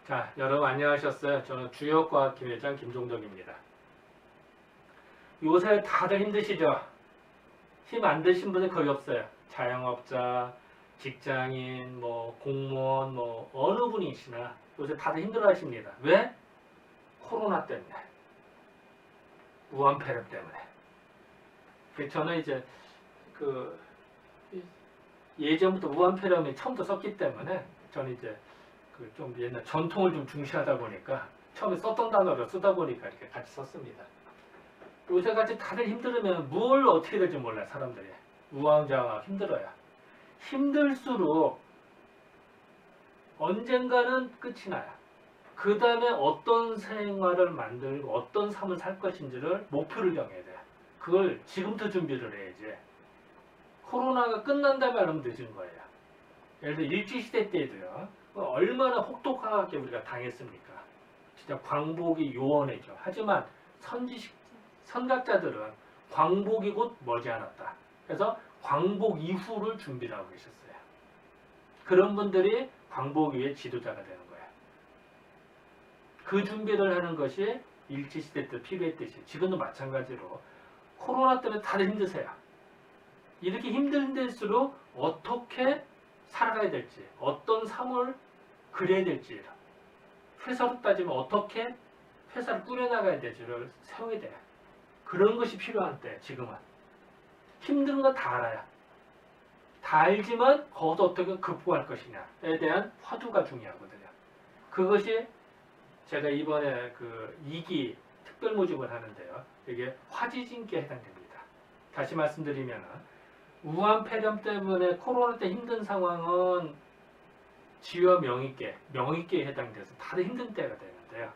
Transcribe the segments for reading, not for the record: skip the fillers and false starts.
자, 여러분 안녕하셨어요? 저는 주역과학 김회장 김종덕입니다. 요새 다들 힘드시죠? 힘 안 드신 분이 거의 없어요. 자영업자, 직장인, 공무원, 어느 분이시나 요새 다들 힘들어 하십니다. 왜? 코로나 때문에. 무한폐렴 때문에. 저는 이제 예전부터 무한폐렴이 처음부터 썼기 때문에 저는 이제 좀 옛날 전통을 좀 중시하다 보니까 처음에 썼던 단어를 쓰다 보니까 이렇게 같이 썼습니다. 요새같이 다들 힘들으면 뭘 어떻게 될지 몰라요. 사람들이 우왕좌왕 힘들어요. 힘들수록 언젠가는 끝이 나요. 그 다음에 어떤 생활을 만들고 어떤 삶을 살 것인지를 목표를 정해야 돼요. 그걸 지금부터 준비를 해야지. 코로나가 끝난 다음에 하면 늦은 거예요. 예를 들어 일제시대 때도요. 얼마나 혹독하게 우리가 당했습니까? 진짜 광복이 요원이죠. 하지만 선각자들은 광복이 곧 머지않았다. 그래서 광복 이후를 준비를 하고 계셨어요. 그런 분들이 광복 이후의 지도자가 되는 거예요. 그 준비를 하는 것이 일제시대 때 필요했듯이 지금도 마찬가지로 코로나 때문에 다들 힘드세요. 이렇게 힘들수록 어떻게 살아가야 될지, 어떤 삶을 그려야 될지, 회사로 따지면 어떻게 회사를 꾸려나가야 될지를 세워야 돼요. 그런 것이 필요한 때, 지금은. 힘든 건 다 알아요. 다 알지만 거기서 어떻게 극복할 것이냐에 대한 화두가 중요하거든요. 그것이 제가 이번에 2기 특별 모집을 하는데요. 이게 화지진기에 해당됩니다. 다시 말씀드리면 우한폐렴 때문에 코로나 때 힘든 상황은 지와 명의계에 해당돼서 다들 힘든 때가 되는데요.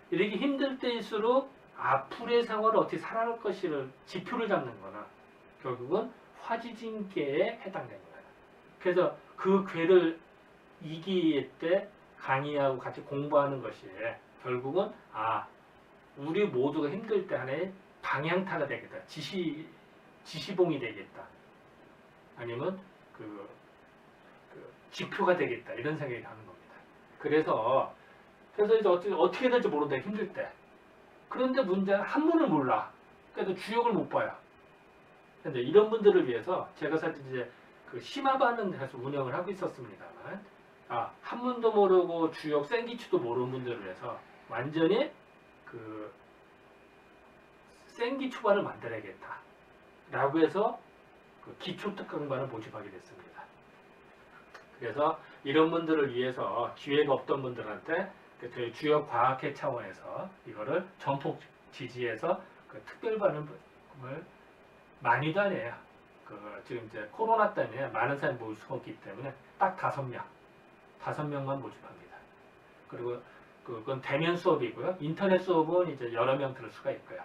이렇게 힘들 때일수록 앞으로의 생활을 어떻게 살아갈 것을 지표를 잡는 거나 결국은 화지진계에 해당되는 거예요. 그래서 그 괴를 2기 때 강의하고 같이 공부하는 것이 결국은 우리 모두가 힘들 때 하나의 방향타가 되겠다. 지시봉이 되겠다. 아니면 지표가 되겠다. 이런 생각이 하는 겁니다. 그래서 이제 어떻게 될지 모르는데 힘들 때. 그런데 문제는 한문을 몰라. 그래서 주역을 못 봐요. 근데 이런 분들을 위해서 제가 사실 이제 심화반은 해서 운영을 하고 있었습니다만, 한문도 모르고 주역 생기치도 모르는 분들을 위해서 완전히 생기초반을 만들어야겠다. 라고 해서 기초특강반을 모집하게 됐습니다. 그래서 이런 분들을 위해서 기회가 없던 분들한테 저희 주역 과학회 차원에서 이거를 전폭 지지해서 특별반을 많이도 아니에요. 지금 이제 코로나 때문에 많은 사람이 모일 수가 없기 때문에 딱 5명만 모집합니다. 그리고 그건 대면 수업이고요. 인터넷 수업은 이제 여러 명 들을 수가 있고요.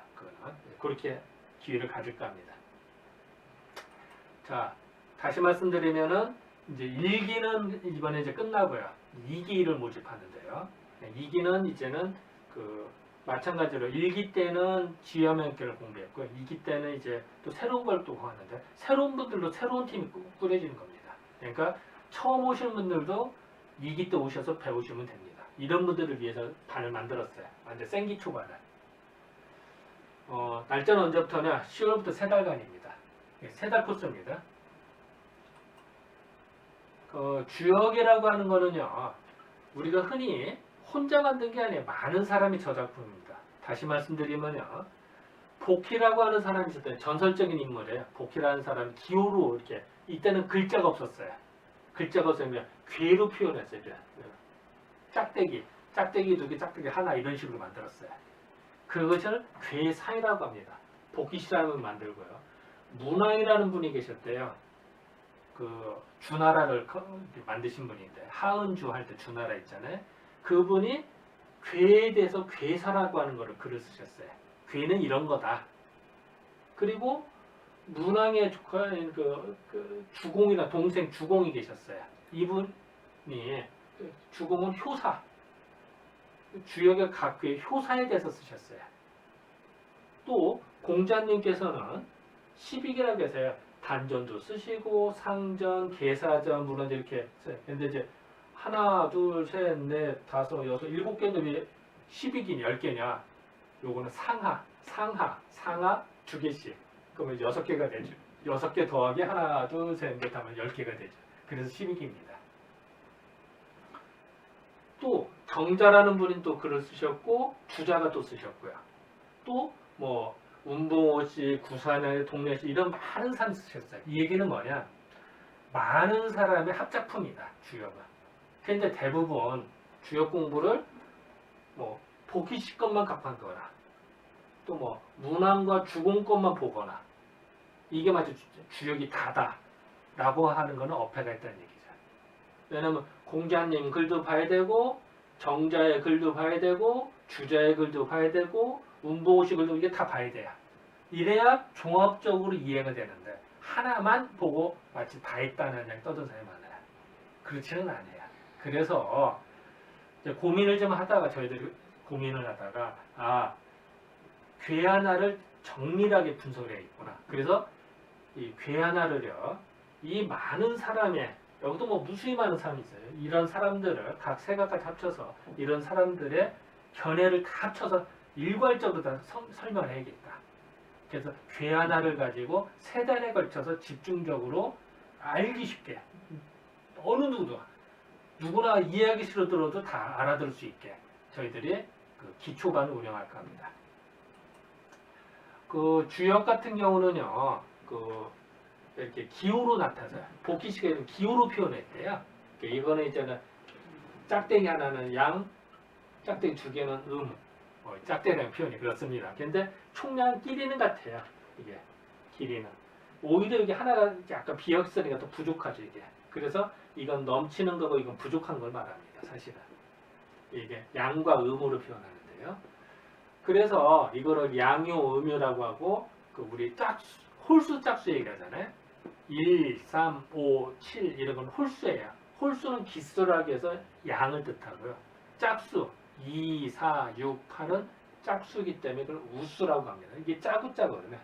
그렇게 기회를 가질까 합니다. 자, 다시 말씀드리면은 이제 1기는 이번에 이제 끝나고요. 2기를 모집하는데요. 2기는 이제는 마찬가지로 1기 때는 지휘명계를 공부했고요. 2기 때는 이제 또 새로운 걸 또 하는데 새로운 분들로 새로운 팀이 꾸려지는 겁니다. 그러니까 처음 오신 분들도 2기 때 오셔서 배우시면 됩니다. 이런 분들을 위해서 반을 만들었어요. 완전 생기 초반을. 날짜는 언제부터냐? 10월부터 3달간입니다. 3달 코스입니다. 주역이라고 하는 거는요, 우리가 흔히 혼자 만든 게 아니에요. 많은 사람이 저작품입니다. 다시 말씀드리면요, 복희라고 하는 사람이 있었대요. 전설적인 인물이에요. 복희라는 사람이 기호로 이렇게, 이때는 글자가 없었어요. 글자가 없으면 괴로 표현했어요. 짝대기 2개, 짝대기 하나 이런 식으로 만들었어요. 그것을 괴사이라고 합니다. 복희시라는 만들고요. 문왕이라는 분이 계셨대요. 주나라를 만드신 분인데 하은주 할 때 주나라 있잖아요. 그분이 괴에 대해서 괴사라고 하는 거를 글을 쓰셨어요. 괴는 이런 거다. 그리고 문왕의 조카인 주공이나 동생 주공이 계셨어요. 이분이 주공은 효사, 주역의 각괴의 효사에 대해서 쓰셨어요. 또 공자님께서는 12개라고 해서요. 단전도 쓰시고 상전, 계사전, 문헌전 이렇게 써요. 근데 이제 하나, 둘, 셋, 넷, 다섯, 여섯, 일곱 개인데 왜 12개냐, 10개냐? 요거는 상하 두 개씩. 그러면 6개가 되죠. 6개 더하기 하나, 둘, 셋, 넷 하면 10개가 되죠. 그래서 12개입니다. 또 정자라는 분이 또 글을 쓰셨고 주자가 또 쓰셨고요. 또 뭐 운봉호 씨, 구산의 동래 씨 이런 많은 사람이 쓰셨어요. 이 얘기는 뭐냐? 많은 사람의 합작품이다. 주역은. 근데 대부분 주역 공부를 뭐 보기식 것만 각한거나 또 뭐 문항과 주공 것만 보거나 이게 마치 주역이 다다 라고 하는 거는 어폐가 있다는 얘기죠. 왜냐면 공자님 글도 봐야 되고 정자의 글도 봐야 되고 주자의 글도 봐야 되고 운봉호씨 글도 이게 다 봐야 돼요. 이래야 종합적으로 이해가 되는데 하나만 보고 마치 다 있다는 양 떠든 사람이 많아요. 그렇지는 않아요. 그래서 이제 고민을 좀 하다가 저희들이 고민을 하다가 괴 하나를 정밀하게 분석을 해 있구나. 그래서 이 괴 하나를요, 이 많은 사람의 여기도 뭐 무수히 많은 사람이 있어요. 이런 사람들을 각 세각까지 합쳐서 이런 사람들의 견해를 다 합쳐서 일괄적으로 다 설명을 해야겠다. 그래서 괴 하나를 가지고 세 달에 걸쳐서 집중적으로 알기 쉽게 어느 누구나 이해하기 싫어들어도 다 알아들을 수 있게 저희들이 그 기초반을 운영할까 합니다. 그 주역 같은 경우는요, 그 이렇게 기호로 나타나요. 복기식에는 기호로 표현했대요. 이거는 이제는 짝대기 하나는 양, 짝대기 두 개는 짝대기라는 표현이 그렇습니다. 근데 총량 끼리는 같아요. 이게 길이는 오히려 이게 하나가 약간 비역선이가 더 부족하죠. 이게 그래서 이건 넘치는 거고 이건 부족한 걸 말합니다. 사실은 이게 양과 음으로 표현하는데요. 그래서 이거를 양요, 음요라고 하고 그 우리 홀수 짝수 얘기하잖아요. 1, 3, 5, 7 이런 건 홀수예요. 홀수는 기술하기 위해서 양을 뜻하고요. 짝수 2, 4, 6, 8은 짝수이기 때문에 그걸 우수라고 합니다. 이게 짜구짜거든요.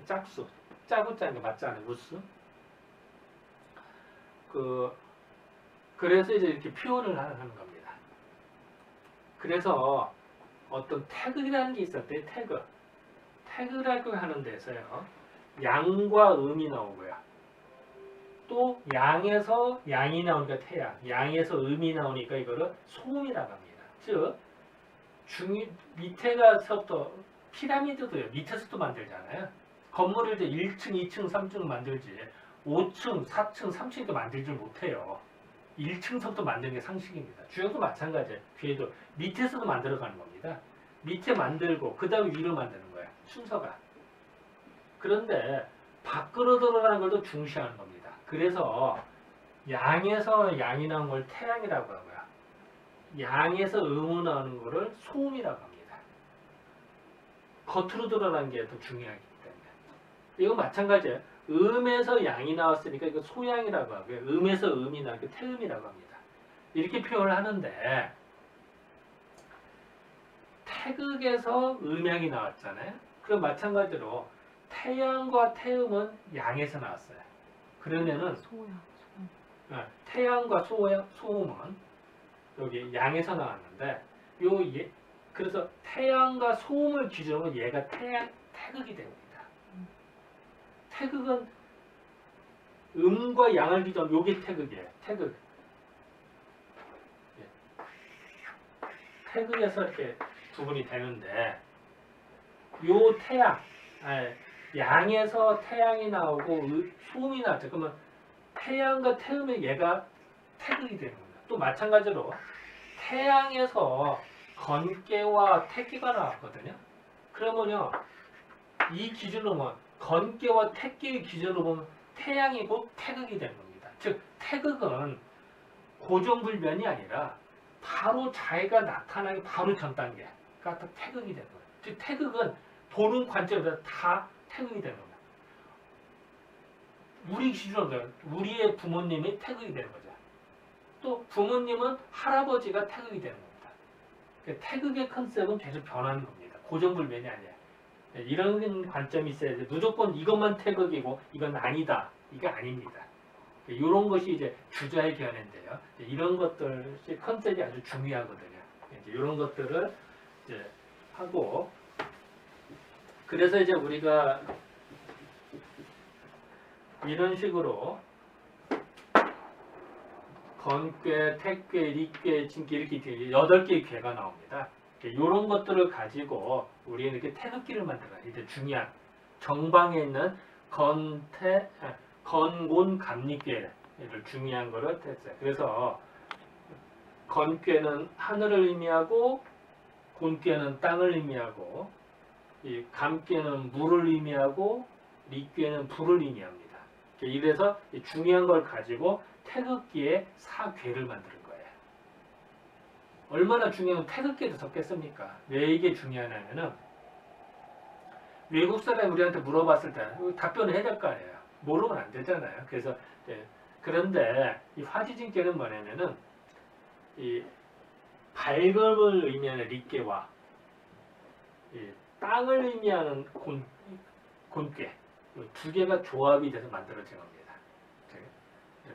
짝수. 짜구짜는 게 맞지 않아요? 우수. 그래서 이제 이렇게 표현을 하는 겁니다. 그래서 어떤 태극이라는 게 있었대요. 태극이라고 하는 데서요. 양과 음이 나오고요. 또 양에서 양이 나오니까 태양, 양에서 음이 나오니까 이거를 소음이라고 합니다. 즉 밑에가서부터 피라미드도요. 밑에서도 만들잖아요. 건물을 이제 1층, 2층, 3층 만들지 5층, 4층, 3층도 만들지 못해요. 1층서부터 만드는 게 상식입니다. 주역도 마찬가지예요. 뒤에도 밑에서도 만들어가는 겁니다. 밑에 만들고 그 다음에 위로 만드는 거예요. 순서가. 그런데 밖으로 드러나는 걸 더 중시하는 겁니다. 그래서 양에서 양이 나온 걸 태양이라고 하고요. 양에서 음이 나오는 거를 소음이라고 합니다. 겉으로 드러나는 게 더 중요하기 때문에. 이건 마찬가지예요. 음에서 양이 나왔으니까 이거 소양이라고 하고요. 음에서 음이 나오니까 태음이라고 합니다. 이렇게 표현을 하는데 태극에서 음양이 나왔잖아요. 그럼 마찬가지로 태양과 태음은 양에서 나왔어요. 그러면은 태양과 소음은 여기 양에서 나왔는데 그래서 태양과 소음을 기준으로 얘가 태극이 됩니다. 태극은 음과 양을 기준으로 요게 태극이에요. 태극에서 이렇게 구분이 되는데 요 태양 양에서 태양이 나오고 소음이 나왔죠. 그러면 태양과 태음의 얘가 태극이 되는 겁니다. 또 마찬가지로 태양에서 건깨와 태끼가 나왔거든요. 그러면요 이 기준으로 보면 건깨와 태끼의 기준으로 보면 태양이 곧 태극이 되는 겁니다. 즉 태극은 고정불변이 아니라 바로 자기가 나타나기 바로 전 단계가 다 태극이 되는 거예요. 즉 태극은 보는 관점에서 다 태극이 되는 겁니다. 우리 기준으로 우리의 부모님이 태극이 되는 거죠. 또 부모님은 할아버지가 태극이 되는 겁니다. 그러니까 태극의 컨셉은 계속 변하는 겁니다. 고정불변이 아니에요. 이런 관점이 있어야지 무조건 이것만 태극이고 이건 아니다. 이게 아닙니다. 이런 것이 이제 주자의 견해인데요. 이런 것들이 컨셉이 아주 중요하거든요. 이제 이런 것들을 이제 하고, 그래서 이제 우리가 이런 식으로 건괴, 택괴, 리괴, 진괴 이렇게 8개의 괴가 나옵니다. 이런 것들을 가지고 우리는 이렇게 태극기를 만들어요. 이제 중요한 정방에 있는 건곤, 감리괴를 중요한 거를 했어요. 그래서 건괴는 하늘을 의미하고, 곤괴는 땅을 의미하고, 이 감괴는 물을 의미하고, 리괴는 불을 의미합니다. 이래서 중요한 걸 가지고 태극기에 사괴를 만드는 거예요. 얼마나 중요한 태극기를 섞겠습니까? 왜 이게 중요하냐면은 외국 사람이 우리한테 물어봤을 때 답변을 해야 될 거 아니에요. 모르면 안 되잖아요. 그래서 그런데 이 화지진괴는 뭐냐면은 이 밝음을 의미하는 리괴와 이 땅을 의미하는 곤괴 두 개가 조합이 돼서 만들어진 겁니다.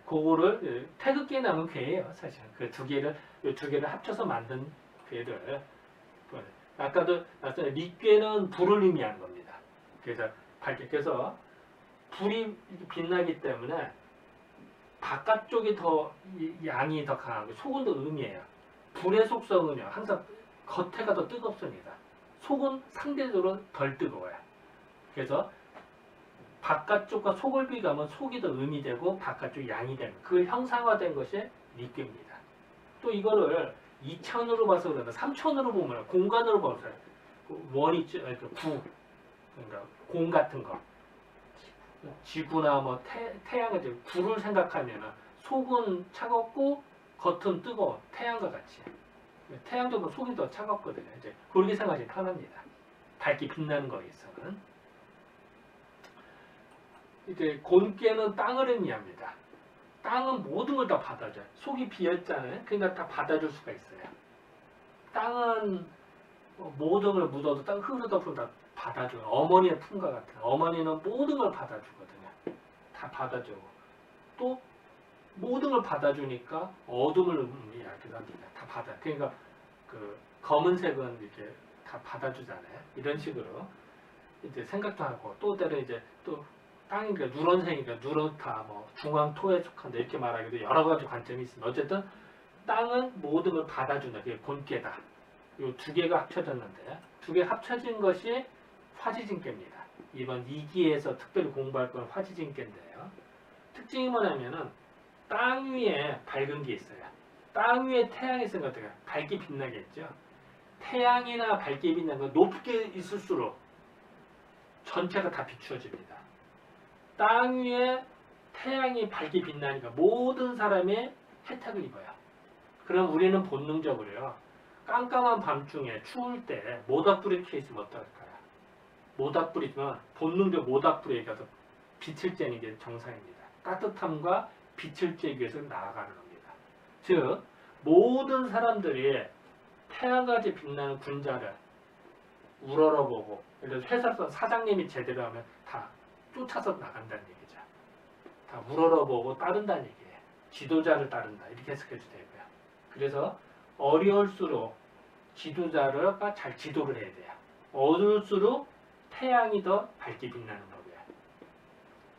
그거를 태극기에 남은 괴예요, 사실은. 그 두 개를 합쳐서 만든 괴를 아까도 말씀드린 리괴는 불을 의미하는 겁니다. 그래서 그래서 불이 빛나기 때문에 바깥쪽이 더 양이 더 강하고 속은 더 음이에요. 불의 속성은요 항상 겉에가 더 뜨겁습니다. 속은 상대적으로 덜 뜨거워요. 그래서 바깥쪽과 속을 비교하면 속이 더 음이 되고 바깥쪽이 양이 되는 그 형상화된 것이 리괴입니다. 또 이거를 2차원으로 봐서 그런다. 3차원으로 보면 공간으로 봐서 원 있죠. 구 그러니까 공 같은 거 지구나 뭐 태양을 구를 생각하면 속은 차갑고 겉은 뜨거워. 태양과 같이. 태양도 뭐 속이 더 차갑거든요. 이제 그렇게 생각하시면 편합니다. 밝게 빛나는 거에 있어서는. 이제 곤괴는 땅을 의미합니다. 땅은 모든 걸 다 받아줘요. 속이 비었잖아요. 그러니까 다 받아줄 수가 있어요. 땅은 모든 걸 묻어도 땅 흙으로 덮으면 다 받아줘요. 어머니의 품과 같은. 어머니는 모든 걸 받아주거든요. 다 받아주고. 또 모든 걸 받아주니까 어둠을 이야기도 합니다. 다 받아. 그러니까 그 검은색은 이렇게 다 받아주잖아요. 이런 식으로 이제 생각도 하고 또 때로 이제 또 땅이니까 누런색이니까 누렇다, 뭐 중앙토에 속한다 이렇게 말하기도 여러 가지 관점이 있습니다. 어쨌든 땅은 모든 걸 받아준다. 그게 곤괴다. 이 두 개가 합쳐졌는데 두 개 합쳐진 것이 화지진괴입니다. 이번 2기에서 특별히 공부할 건 화지진괴인데요. 특징이 뭐냐면은 땅 위에 밝은 게 있어요. 땅 위에 태양이 있으면 어떻게 밝게 빛나겠죠. 태양이나 밝게 빛나는 건 높게 있을수록 전체가 다 비추어집니다. 땅 위에 태양이 밝게 빛나니까 모든 사람이 혜택을 입어요. 그럼 우리는 본능적으로요. 깜깜한 밤중에 추울 때 모닥불이 켜 있으면 어떨까요? 모닥불이 있으면 본능적 모닥불에 가서 빛을 쬐는 게 정상입니다. 따뜻함과 빛을 쬐기 위해서 나아가는 겁니다. 즉 모든 사람들이 태양같이 빛나는 군자를 우러러보고 회사 사장님이 제대로 하면 다 쫓아서 나간다는 얘기죠. 다 우러러보고 따른다는 얘기예요. 지도자를 따른다. 이렇게 해석해도 되고요. 그래서 어려울수록 지도자가 잘 지도를 해야 돼요. 어두울수록 태양이 더 밝게 빛나는 거고요.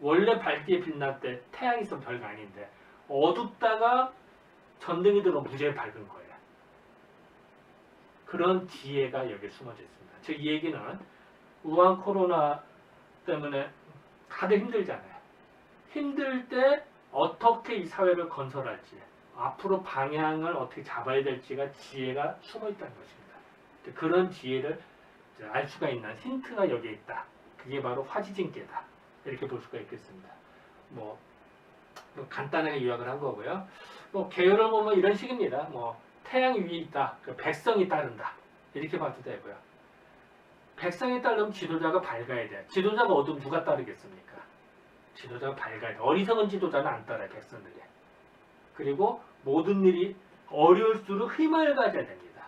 원래 밝게 빛날 때 태양이 있으면 별거 아닌데 어둡다가 전등이 들어오면 무지하게 밝은 거예요. 그런 지혜가 여기에 숨어져 있습니다. 즉 이 얘기는 우한 코로나 때문에 다들 힘들잖아요. 힘들 때 어떻게 이 사회를 건설할지 앞으로 방향을 어떻게 잡아야 될지가 지혜가 숨어있다는 것입니다. 그런 지혜를 알 수가 있는 힌트가 여기에 있다. 그게 바로 화지진괴다. 이렇게 볼 수가 있겠습니다. 뭐 간단하게 요약을 한 거고요. 뭐 계열을 보면 이런 식입니다. 뭐 태양 위에 있다. 그 백성이 따른다. 이렇게 봐도 되고요. 백성이 따르면 지도자가 밝아야 돼요. 지도자가 어두면 누가 따르겠습니까? 지도자가 밝아야 돼요. 어리석은 지도자는 안 따라요. 백성들이. 그리고 모든 일이 어려울수록 힘을 가져야 됩니다.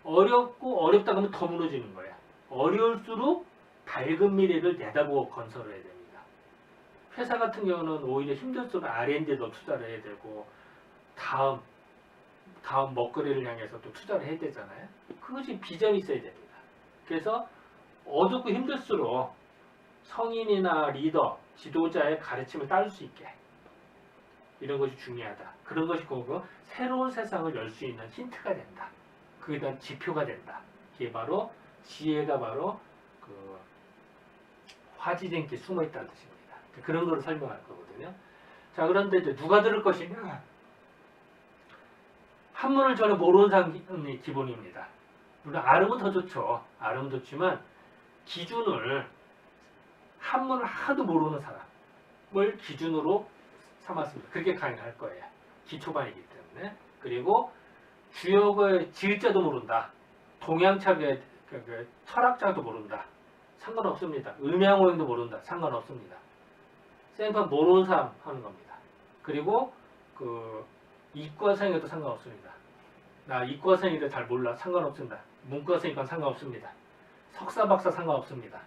어렵고 어렵다 그러면 더 무너지는 거예요. 어려울수록 밝은 미래를 내다보고 건설해야 됩니다. 회사 같은 경우는 오히려 힘들수록 R&D도 투자를 해야 되고 다음 먹거리를 향해서 또 투자를 해야 되잖아요. 그것이 비전이 있어야 됩니다. 그래서 어둡고 힘들수록 성인이나 리더, 지도자의 가르침을 따를 수 있게 이런 것이 중요하다. 그런 것이 그 새로운 세상을 열 수 있는 힌트가 된다. 그에 대한 지표가 된다. 이게 바로 지혜가 바로 그 화지진께 숨어 있다는 뜻입니다. 그런 걸 설명할 거거든요. 자, 그런데 이제 누가 들을 것이냐? 한문을 전혀 모르는 사람이 기본입니다. 물론 아름은 더 좋죠. 아름은 좋지만 기준을 한문을 하나도 모르는 사람을 기준으로 삼았습니다. 그렇게 가능할 거예요. 기초반이기 때문에. 그리고 주역의 지을자도 모른다. 동양착의 철학자도 모른다. 상관없습니다. 음양오행도 모른다. 상관없습니다. 생판 모르는 사람 하는 겁니다. 그리고 그 이과생에도 상관없습니다. 나 이과생인데 잘 몰라. 상관없습니다. 문과생이건 상관없습니다. 석사, 박사 상관없습니다.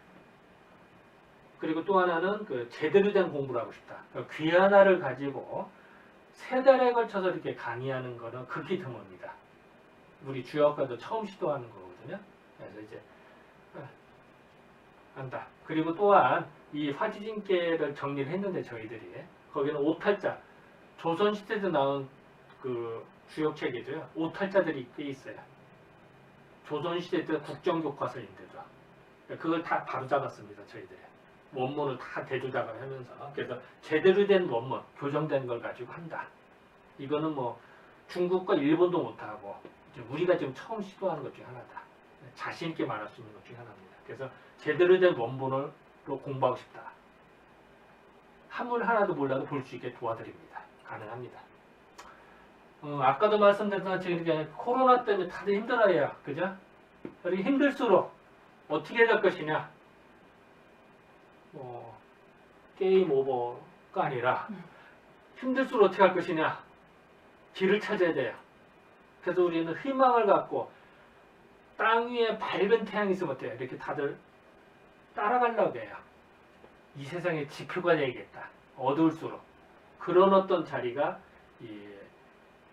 그리고 또 하나는 그 제대로 된 공부를 하고 싶다. 그러니까 귀 하나를 가지고 세 달에 걸쳐서 이렇게 강의하는 거는 극히 드뭅니다. 우리 주역과도 처음 시도하는 거거든요. 그래서 이제 한다. 그리고 또한 이 화지진계를 정리를 했는데 저희들이 거기는 오탈자 조선시대에도 나온 그 주역책이도요. 오탈자들이 꽤 있어요. 조선시대 때 국정교과서인데도 그걸 다 바로잡았습니다. 저희들이. 원문을 다 대조작을 하면서 그래서 제대로 된 원문, 교정된 걸 가지고 한다. 이거는 뭐 중국과 일본도 못하고 우리가 지금 처음 시도하는 것 중에 하나다. 자신 있게 말할 수 있는 것 중에 하나입니다. 그래서 제대로 된 원문으로 공부하고 싶다. 한문 하나도 몰라도 볼 수 있게 도와드립니다. 가능합니다. 아까도 말씀드렸던 지금 코로나 때문에 다들 힘들어요. 그죠? 그리고 힘들수록 어떻게 될 것이냐? 게임 오버가 아니라 힘들수록 어떻게 할 것이냐? 길을 찾아야 돼요. 그래서 우리는 희망을 갖고 땅 위에 밝은 태양이 있으면 어때요? 이렇게 다들 따라가려고 해요. 이 세상의 지표가 되겠다. 어두울수록. 그런 어떤 자리가 이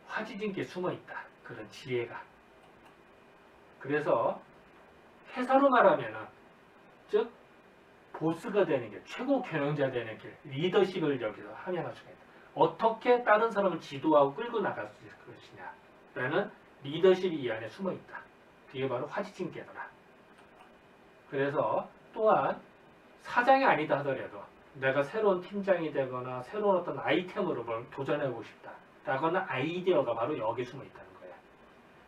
화지진께 숨어 있다. 그런 지혜가. 그래서 회사로 말하면은 즉 보스가 되는 길, 최고 경영자 되는 길, 리더십을 여기서 함양할 수가 있다. 어떻게 다른 사람을 지도하고 끌고 나갈 수 있을 것이냐 라는 리더십이 이 안에 숨어 있다. 그게 바로 화지진계더라. 그래서 또한 사장이 아니다 하더라도 내가 새로운 팀장이 되거나 새로운 어떤 아이템으로 뭘 도전해보고 싶다 라거나 아이디어가 바로 여기에 숨어 있다는 거예요.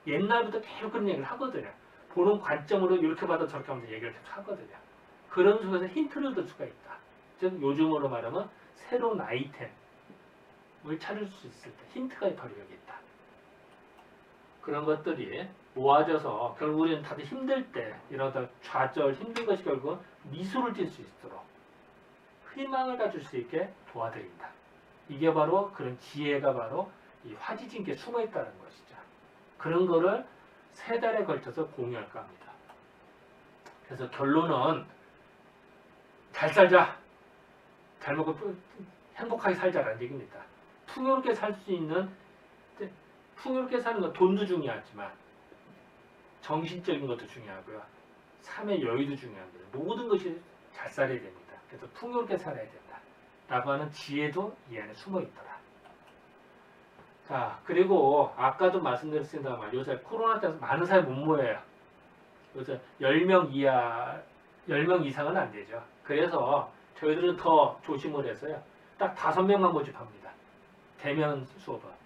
옛날부터 계속 그런 얘기를 하거든요. 보는 관점으로 이렇게 봐도 저렇게 하면서 얘기를 계속 하거든요. 그런 속에서 힌트를 줄 수가 있다. 즉 요즘으로 말하면 새로운 아이템을 찾을 수 있을 때 힌트가 바로 여기 있다. 그런 것들이 모아져서 결국 우리는 다들 힘들 때 이러다 좌절 힘든 것이 결국은 미소를 띌 수 있도록 희망을 가질 수 있게 도와드린다. 이게 바로 그런 지혜가 바로 이 화지진께 숨어 있다는 것이죠. 그런 거를 세 달에 걸쳐서 공유할까 합니다. 그래서 결론은 잘 살자. 잘 먹고 행복하게 살자라는 얘기입니다. 풍요롭게 살 수 있는 풍요롭게 사는 건 돈도 중요하지만 정신적인 것도 중요하고요. 삶의 여유도 중요합니다. 모든 것이 잘 살아야 됩니다. 그래서 풍요롭게 살아야 된다. 라고 하는 지혜도 이 안에 숨어 있더라. 자, 그리고 아까도 말씀드렸습니다만 요새 코로나 때문에 많은 사람이 못 모여요. 요새 10명 이하, 10명 이상은 안 되죠. 그래서 저희들은 더 조심을 해서요. 딱 5명만 모집합니다. 대면 수업은.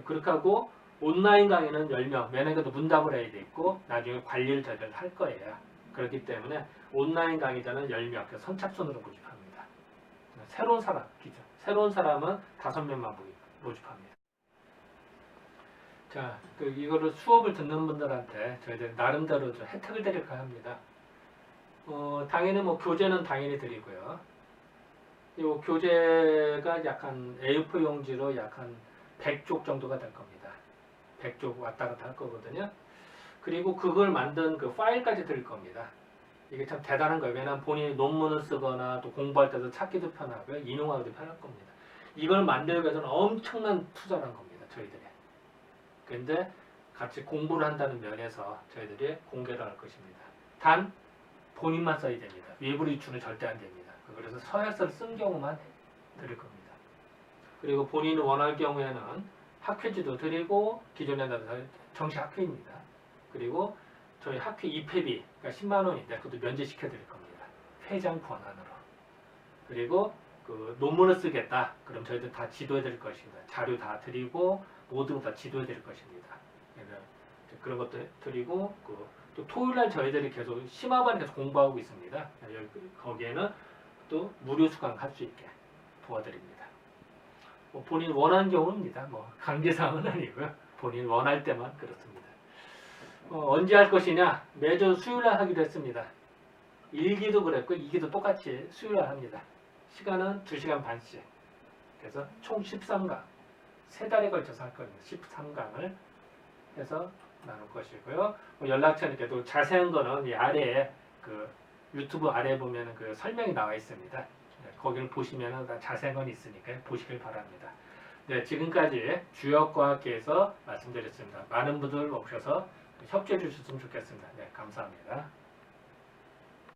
그렇게 하고 온라인 강의는 10명, 매년에도 문답을 해야 돼 있고 나중에 관리를 저희들 할 거예요. 그렇기 때문에 온라인 강의자는 10명, 선착순으로 모집합니다. 새로운 사람, 기죠. 새로운 사람은 5명만 모집합니다. 자, 이거를 수업을 듣는 분들한테 저희들 나름대로 좀 혜택을 드릴까 합니다. 당연히 뭐 교재는 당연히 드리고요. 이 교재가 약간 A4 용지로 약간 100쪽 정도가 될 겁니다. 100쪽 왔다 갔다 할 거거든요. 그리고 그걸 만든 그 파일까지 드릴 겁니다. 이게 참 대단한 거예요. 왜냐하면 본인이 논문을 쓰거나 또 공부할 때도 찾기도 편하고요. 인용하기도 편할 겁니다. 이걸 만들기 위해서는 엄청난 투자를 한 겁니다. 저희들이. 그런데 같이 공부를 한다는 면에서 저희들이 공개를 할 것입니다. 단 본인만 써야 됩니다. 외부 유출은 절대 안 됩니다. 그래서 서약서를 쓴 경우만 드릴 겁니다. 그리고 본인이 원할 경우에는 학회지도 드리고 기존에 정시 학회입니다. 그리고 저희 학회 입회비 그러니까 10만 원인데 그것도 면제시켜 드릴 겁니다. 회장 권한으로. 그리고 그 논문을 쓰겠다. 그럼 저희들 다 지도해 드릴 것입니다. 자료 다 드리고 모두 다 지도해 드릴 것입니다. 그런 것도 드리고 또 토요일날 저희들이 계속 심화반에 계속 공부하고 있습니다. 거기에는 또 무료 수강할 수 있게 도와드립니다. 뭐 본인 원하는 경우입니다. 뭐 강제사항은 아니고요. 본인 원할 때만 그렇습니다. 언제 할 것이냐? 매주 수요일날 하기로 했습니다. 1기도 그랬고 2기도 똑같이 수요일날 합니다. 시간은 2시간 반씩. 그래서 총 13강. 3달에 걸쳐서 할 겁니다. 13강을 해서 나눌 것이고요. 연락처는 그래도 자세한 거는 이 아래에 그 유튜브 아래에 보면 그 설명이 나와 있습니다. 거기를 보시면 다 자세한 건 있으니까 보시길 바랍니다. 네, 지금까지 주역과학계에서 말씀드렸습니다. 많은 분들 오셔서 협조해 주셨으면 좋겠습니다. 네, 감사합니다.